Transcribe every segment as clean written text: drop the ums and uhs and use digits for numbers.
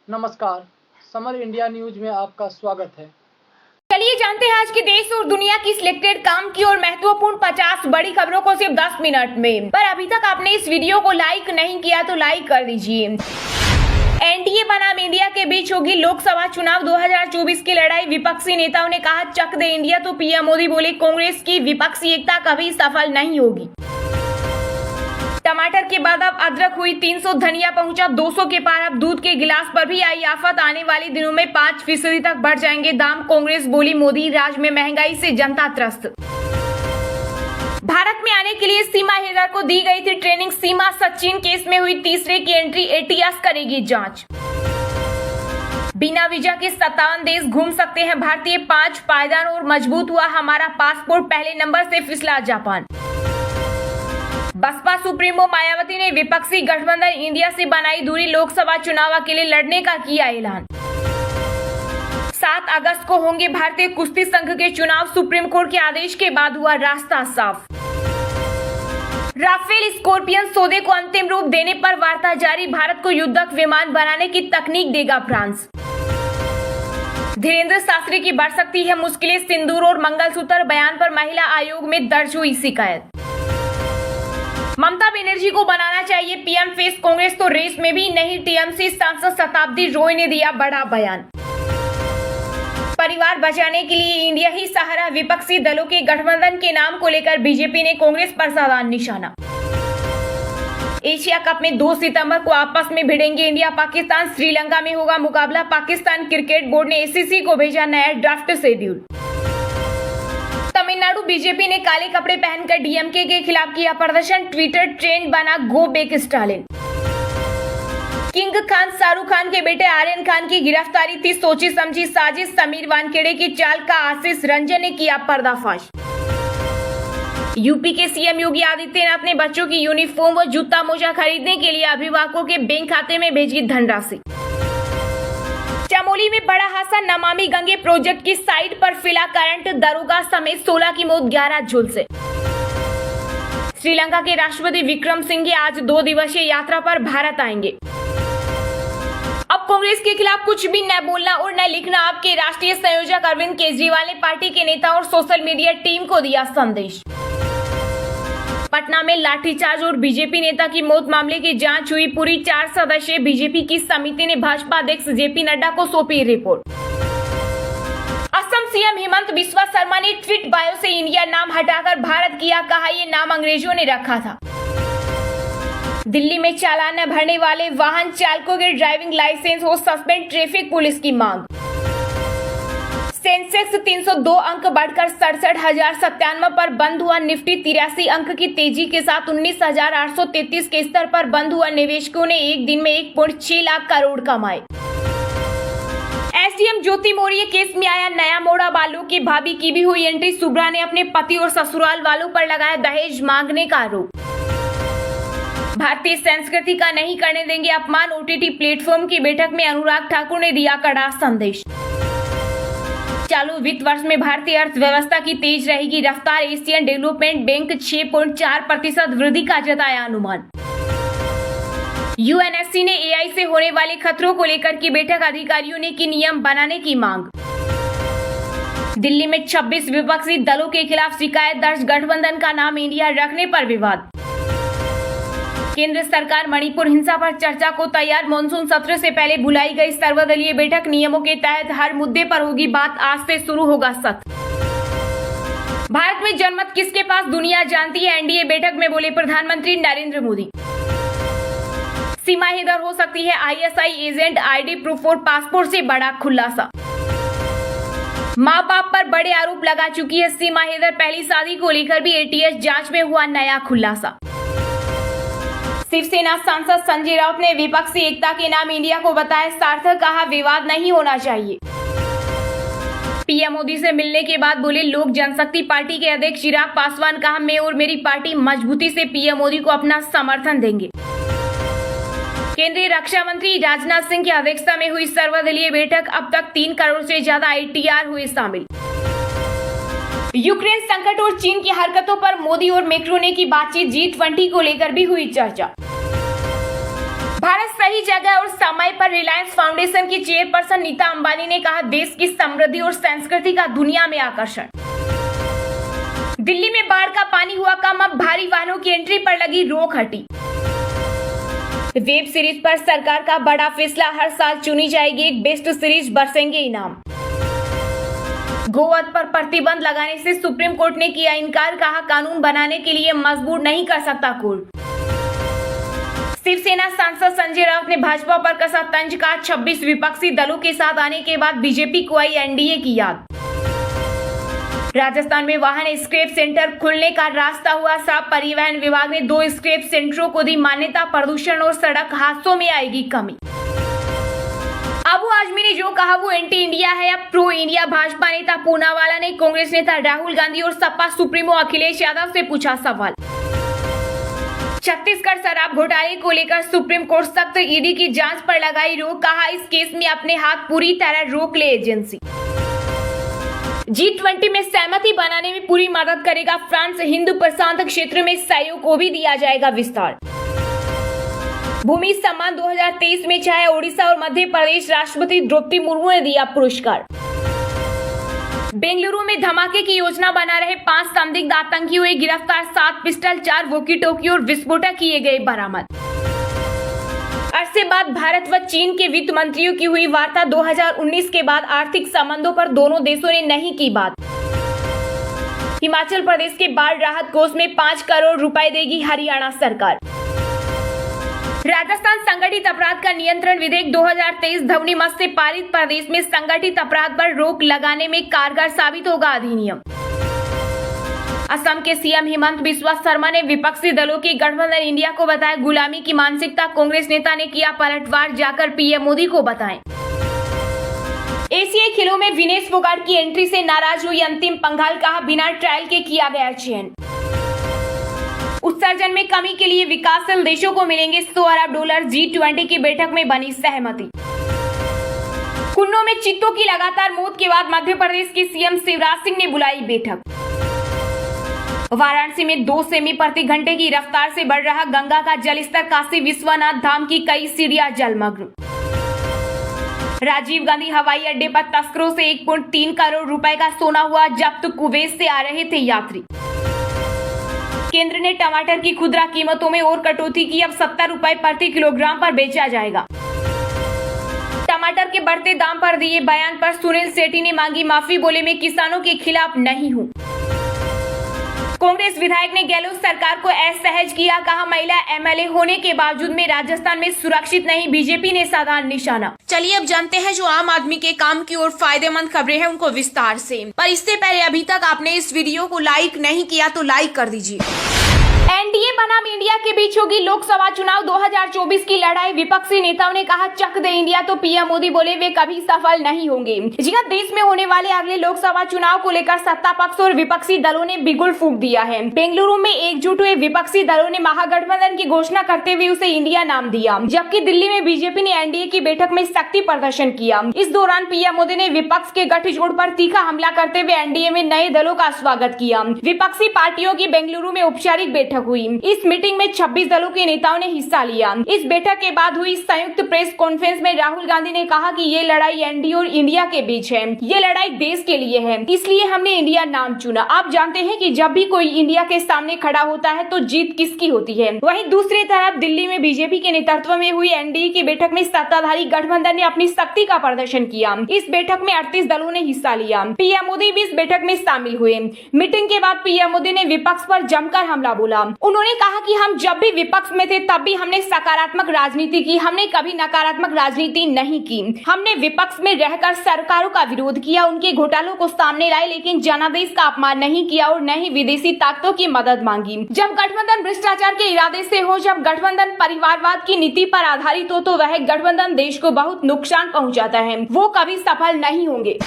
नमस्कार, summer India news में आपका स्वागत है। चलिए जानते हैं आज के देश और दुनिया की सिलेक्टेड काम की और महत्वपूर्ण 50 बड़ी खबरों को सिर्फ 10 मिनट में। पर अभी तक आपने इस वीडियो को लाइक नहीं किया तो लाइक कर दीजिए। एनडीए बनाम इंडिया के बीच होगी लोकसभा चुनाव 2024 की लड़ाई। विपक्षी नेताओं ने कहा चक दे इंडिया, तो पीएम मोदी बोले कांग्रेस की विपक्षी एकता कभी सफल नहीं होगी। टमाटर के बाद अब अदरक हुई 300, धनिया पहुंचा 200 के पार। अब दूध के गिलास पर भी आई आफत, आने वाले दिनों में 5% तक बढ़ जाएंगे दाम। कांग्रेस बोली मोदी राज में महंगाई से जनता त्रस्त। भारत में आने के लिए सीमा हैदर को दी गई थी ट्रेनिंग। सीमा सचिन केस में हुई तीसरे की एंट्री, एटीएस करेगी जांच। बिना वीजा के 57 देश घूम सकते हैं भारतीय। 5 पायदान और मजबूत हुआ हमारा पासपोर्ट, पहले नंबर से फिसला जापान। बसपा सुप्रीमो मायावती ने विपक्षी गठबंधन इंडिया से बनाई दूरी। लोकसभा चुनाव के लिए लड़ने का किया ऐलान। 7 अगस्त को होंगे भारतीय कुश्ती संघ के चुनाव। सुप्रीम कोर्ट के आदेश के बाद हुआ रास्ता साफ। राफेल स्कॉर्पियन सौदे को अंतिम रूप देने पर वार्ता जारी। भारत को युद्धक विमान बनाने की तकनीक देगा फ्रांस। धीरेन्द्र शास्त्री की बढ़ सकती है मुश्किलें। सिंदूर और मंगलसूत्र बयान पर महिला आयोग में दर्ज हुई शिकायत। ममता बनर्जी को बनाना चाहिए पीएम फेस, कांग्रेस तो रेस में भी नहीं। टीएमसी सांसद शताब्दी रॉय ने दिया बड़ा बयान। परिवार बचाने के लिए इंडिया ही सहारा। विपक्षी दलों के गठबंधन के नाम को लेकर बीजेपी ने कांग्रेस पर साधा निशाना। एशिया कप में 2 सितंबर को आपस में भिड़ेंगे इंडिया पाकिस्तान। श्रीलंका में होगा मुकाबला। पाकिस्तान क्रिकेट बोर्ड ने एसीसी को भेजा नया ड्राफ्ट शेड्यूल। तमिलनाडु बीजेपी ने काले कपड़े पहनकर डीएमके के खिलाफ किया प्रदर्शन। ट्विटर ट्रेंड बना go back Stalin. King Khan Shahrukh Khan के बेटे आर्यन खान की गिरफ्तारी थी सोची समझी साजिश। समीर वानखेड़े की चाल का आशीष रंजन ने किया पर्दाफाश। यूपी के सीएम योगी आदित्यनाथ ने बच्चों की यूनिफॉर्म व जूता मोजा खरीदने के लिए अभिभावकों के बैंक खाते में भेजी धनराशि। चमोली में बड़ा हादसा, नमामि गंगे प्रोजेक्ट की साइट पर फिला करंट। दरोगा समेत 16 की मौत, 11 झुलसे। श्रीलंका के राष्ट्रपति विक्रम सिंघे आज 2 दिवसीय यात्रा पर भारत आएंगे। अब कांग्रेस के खिलाफ कुछ भी न बोलना और न लिखना, आपके राष्ट्रीय संयोजक अरविंद केजरीवाल ने पार्टी के नेता और सोशल मीडिया टीम को दिया संदेश। पटना में लाठीचार्ज और बीजेपी नेता की मौत मामले की जांच हुई पूरी। 4 सदस्यीय बीजेपी की समिति ने भाजपा अध्यक्ष जेपी नड्डा को सौंपी रिपोर्ट। असम सीएम हिमंत बिस्वा शर्मा ने ट्वीट बायो से इंडिया नाम हटाकर भारत किया, कहा ये नाम अंग्रेजों ने रखा था। दिल्ली में चालान न भरने वाले वाहन चालकों के ड्राइविंग लाइसेंस हो सस्पेंड, ट्रैफिक पुलिस की मांग। सेंसेक्स 302 अंक बढ़कर 67,097 पर बंद हुआ। निफ्टी 83 अंक की तेजी के साथ 19,833 के स्तर पर बंद हुआ। निवेशकों ने एक दिन में 1.6 लाख करोड़ कमाए। एसडीएम ज्योति मौर्य केस में आया नया मोड़। बालू की भाभी की भी हुई एंट्री। सुब्रा ने अपने पति और ससुराल वालों पर लगाया दहेज मांगने का आरोप। भारतीय संस्कृति का नहीं करने देंगे अपमान। ओटीटी प्लेटफॉर्म की बैठक में अनुराग ठाकुर ने दिया कड़ा संदेश। चालू वित्त वर्ष में भारतीय अर्थव्यवस्था की तेज रहेगी रफ्तार। एशियन डेवलपमेंट बैंक 6.4% वृद्धि का जताया अनुमान। यूएनएससी ने एआई से होने वाले खतरों को लेकर की बैठक, अधिकारियों ने की नियम बनाने की मांग। दिल्ली में 26 विपक्षी दलों के खिलाफ शिकायत दर्ज, गठबंधन का नाम इंडिया रखने पर विवाद। केंद्र सरकार मणिपुर हिंसा पर चर्चा को तैयार। मॉनसून सत्र से पहले बुलाई गई सर्वदलीय बैठक, नियमों के तहत हर मुद्दे पर होगी बात। आज से शुरू होगा सत्र। भारत में जनमत किसके पास दुनिया जानती है, एनडीए बैठक में बोले प्रधानमंत्री नरेंद्र मोदी। सीमा हैदर हो सकती है आईएसआई एजेंट, आईडी प्रूफ और पासपोर्ट से बड़ा खुलासा। माँ बाप पर बड़े आरोप लगा चुकी है सीमा हैदर, पहली शादी को लेकर भी एटीएस जांच में हुआ नया खुलासा। शिवसेना सांसद संजय राउत ने विपक्षी एकता के नाम इंडिया को बताया सार्थक, कहा विवाद नहीं होना चाहिए। पीएम मोदी से मिलने के बाद बोले लोक जनशक्ति पार्टी के अध्यक्ष चिराग पासवान, कहा मैं और मेरी पार्टी मजबूती से पीएम मोदी को अपना समर्थन देंगे। केंद्रीय रक्षा मंत्री राजनाथ सिंह की अध्यक्षता में हुई सर्वदलीय बैठक, अब तक 3 करोड़ से ज्यादा आईटीआर हुए शामिल। यूक्रेन संकट और चीन की हरकतों पर मोदी और मैक्रों ने की बातचीत, G20 को लेकर भी हुई चर्चा। भारत सही जगह और समय पर। रिलायंस फाउंडेशन की चेयरपर्सन नीता अंबानी ने कहा, देश की समृद्धि और संस्कृति का दुनिया में आकर्षण। दिल्ली में बाढ़ का पानी हुआ कम, अब भारी वाहनों की एंट्री पर लगी रोक हटी। वेब सीरीज पर सरकार का बड़ा फैसला, हर साल चुनी जाएगी एक बेस्ट सीरीज, बरसेंगे इनाम। गोवध पर प्रतिबंध लगाने से सुप्रीम कोर्ट ने किया इनकार, कहा कानून बनाने के लिए मजबूर नहीं कर सकता कोर्ट। शिवसेना सांसद संजय राउत ने भाजपा पर कसा तंज, का 26 विपक्षी दलों के साथ आने के बाद बीजेपी को आई एनडीए की याद। राजस्थान में वाहन स्क्रैप सेंटर खुलने का रास्ता हुआ साफ, परिवहन विभाग ने 2 स्क्रैप सेंटरों को दी मान्यता, प्रदूषण और सड़क हादसों में आएगी कमी। अबू आजमी ने जो कहा वो एंटी इंडिया है, अब प्रो इंडिया। भाजपा नेता पूनावाला ने कांग्रेस नेता राहुल गांधी और सपा सुप्रीमो अखिलेश यादव से पूछा सवाल। छत्तीसगढ़ शराब घोटाले को लेकर सुप्रीम कोर्ट सख्त, ईडी की जांच पर लगाई रोक, कहा इस केस में अपने हाथ पूरी तरह रोक ले एजेंसी। G20 में सहमति बनाने में पूरी मदद करेगा फ्रांस, हिंद प्रशांत क्षेत्र में सहयोग को भी दिया जाएगा विस्तार। भूमि सम्मान 2023 में चाहे ओडिशा और मध्य प्रदेश, राष्ट्रपति द्रौपदी मुर्मू ने दिया पुरस्कार। बेंगलुरु में धमाके की योजना बना रहे 5 संदिग्ध आतंकी हुए गिरफ्तार, 7 पिस्टल, 4 वॉकी टॉकी और विस्फोटक किए गए बरामद। अरसे बाद भारत व चीन के वित्त मंत्रियों की हुई वार्ता, 2019 के बाद आर्थिक संबंधों पर दोनों देशों ने नहीं की बात। हिमाचल प्रदेश के बाढ़ राहत कोष में 5 करोड़ रुपए देगी हरियाणा सरकार। राजस्थान संगठित अपराध का नियंत्रण विधेयक 2023 ध्वनिमत से पारित, प्रदेश में संगठित अपराध पर रोक लगाने में कारगर साबित होगा अधिनियम। असम के सीएम हिमंत बिस्वा शर्मा ने विपक्षी दलों के गठबंधन इंडिया को बताया गुलामी की मानसिकता, कांग्रेस नेता ने किया पलटवार, जाकर पीएम मोदी को बताएं। एशियाई खेलों में विनेश फोगाट की एंट्री से नाराज हुई अंतिम पंघाल, कहा बिना ट्रायल के किया गया चयन। उत्सर्जन में कमी के लिए विकासशील देशों को मिलेंगे $100 अरब, G20 की बैठक में बनी सहमति। कुन्नू में चित्तों की लगातार मौत के बाद मध्य प्रदेश के सीएम शिवराज सिंह ने बुलाई बैठक। वाराणसी में 2 सेमी प्रति घंटे की रफ्तार से बढ़ रहा गंगा का जलस्तर, काशी विश्वनाथ धाम की कई सीढ़ियां जलमग्न। राजीव गांधी हवाई अड्डे पर तस्करों से 1.3 करोड़ रुपए का सोना हुआ जब्त, कुवैत से आ रहे थे यात्री। केंद्र ने टमाटर की खुदरा कीमतों में और कटौती की, अब 70 रुपए प्रति किलोग्राम पर बेचा जाएगा। टमाटर के बढ़ते दाम पर दिए बयान पर सुनील सेठी ने मांगी माफी, बोले मैं किसानों के खिलाफ नहीं हूं। कांग्रेस विधायक ने गहलोत सरकार को असहज किया, कहा महिला एमएलए होने के बावजूद में राजस्थान में सुरक्षित नहीं, बीजेपी ने साधा निशाना। चलिए अब जानते हैं जो आम आदमी के काम की और फायदेमंद खबरें हैं उनको विस्तार से। पर इससे पहले अभी तक आपने इस वीडियो को लाइक नहीं किया तो लाइक कर दीजिए। एनडीए बनाम इंडिया के बीच होगी लोकसभा चुनाव 2024 की लड़ाई, विपक्षी नेताओं ने कहा चक दे इंडिया, तो पीएम मोदी बोले वे कभी सफल नहीं होंगे। जी हां, देश में होने वाले अगले लोकसभा चुनाव को लेकर सत्ता पक्ष और विपक्षी दलों ने बिगुल फूंक दिया है। बेंगलुरु में एकजुट हुए विपक्षी दलों ने महागठबंधन की घोषणा करते हुए उसे इंडिया नाम दिया, जबकि दिल्ली में बीजेपी ने एनडीए की बैठक में शक्ति प्रदर्शन किया। इस दौरान पीएम मोदी ने विपक्ष के गठजोड़ पर तीखा हमला करते हुए एनडीए में नए दलों का स्वागत किया। विपक्षी पार्टियों की बेंगलुरु में औपचारिक बैठक हुई। इस मीटिंग में 26 दलों के नेताओं ने हिस्सा लिया। इस बैठक के बाद हुई संयुक्त प्रेस कॉन्फ्रेंस में राहुल गांधी ने कहा कि ये लड़ाई एनडीए और इंडिया के बीच है, ये लड़ाई देश के लिए है, इसलिए हमने इंडिया नाम चुना। आप जानते हैं कि जब भी कोई इंडिया के सामने खड़ा होता है तो जीत किसकी होती है। वहीं दूसरी तरफ दिल्ली में बीजेपी के नेतृत्व में हुई एनडीए की बैठक में सत्ताधारी गठबंधन ने अपनी शक्ति का प्रदर्शन किया। इस बैठक में 38 दलों ने हिस्सा लिया। पीएम मोदी भी इस बैठक में शामिल हुए। मीटिंग के बाद पीएम मोदी ने विपक्ष पर जमकर हमला बोला। उन्होंने कहा कि हम जब भी विपक्ष में थे तब भी हमने सकारात्मक राजनीति की, हमने कभी नकारात्मक राजनीति नहीं की। हमने विपक्ष में रहकर सरकारों का विरोध किया, उनके घोटालों को सामने लाए, लेकिन जनादेश का अपमान नहीं किया और न ही विदेशी ताकतों की मदद मांगी। जब गठबंधन भ्रष्टाचार के इरादे से हो, जब गठबंधन परिवारवाद की नीति पर आधारित हो, तो वह गठबंधन देश को बहुत नुकसान पहुंचाता है, वो कभी सफल नहीं होंगे।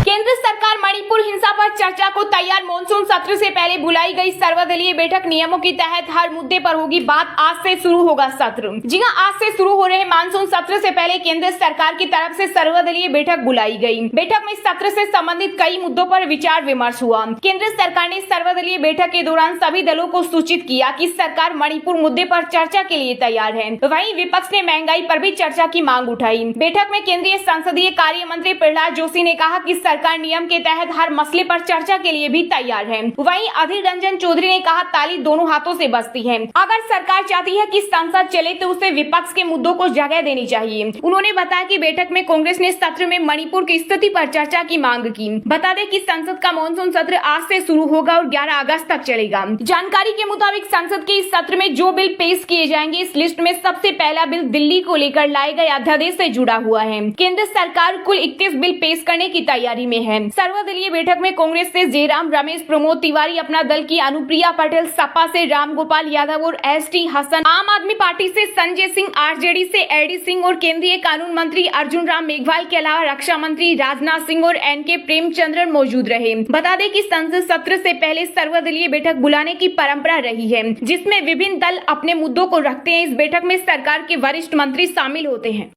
केंद्र सरकार मणिपुर हिंसा पर चर्चा को तैयार। मॉनसून सत्र से पहले बुलाई गई सर्वदलीय बैठक नियमों के तहत हर मुद्दे पर होगी बात। आज से शुरू होगा सत्र। जी हां, आज से शुरू हो रहे मानसून सत्र से पहले केंद्र सरकार की तरफ से सर्वदलीय बैठक बुलाई गई। बैठक में सत्र से संबंधित कई मुद्दों पर विचार विमर्श हुआ। केंद्र सरकार ने सर्वदलीय बैठक के दौरान सभी दलों को सूचित किया कि सरकार मणिपुर मुद्दे पर चर्चा के लिए तैयार है। वहीं विपक्ष ने महंगाई पर भी चर्चा की मांग उठाई। बैठक में केंद्रीय संसदीय कार्य मंत्री प्रहलाद जोशी ने कहा कि सरकार नियम के तहत हर मसले पर चर्चा के लिए भी तैयार है। वहीं अधीर रंजन चौधरी ने कहा, ताली दोनों हाथों से बजती है। अगर सरकार चाहती है कि संसद चले तो उसे विपक्ष के मुद्दों को जगह देनी चाहिए। उन्होंने बताया कि बैठक में कांग्रेस ने सत्र में मणिपुर की स्थिति पर चर्चा की मांग की। बता दें कि संसद का मानसून सत्र आज से शुरू होगा और 11 अगस्त तक चलेगा। जानकारी के मुताबिक संसद के इस सत्र में जो बिल पेश किए जाएंगे, इस लिस्ट में सबसे पहला बिल दिल्ली को लेकर लाए गए अध्यादेश से जुड़ा हुआ है। केंद्र सरकार कुल 31 बिल पेश करने की तैयारी में है। सर्वदलीय बैठक में कांग्रेस से जयराम रमेश, प्रमोद तिवारी, अपना दल की अनुप्रिया पटेल, सपा से रामगोपाल यादव और एसटी हसन, आम आदमी पार्टी से संजय सिंह, आरजेडी से एडी सिंह और केंद्रीय कानून मंत्री अर्जुन राम मेघवाल के अलावा रक्षा मंत्री राजनाथ सिंह और एनके प्रेमचंद्रन मौजूद रहे। बता दें कि संसद सत्र से पहले सर्वदलीय बैठक बुलाने की परंपरा रही है, जिसमें विभिन्न दल अपने मुद्दों को रखते हैं। इस बैठक में सरकार के वरिष्ठ मंत्री शामिल होते हैं।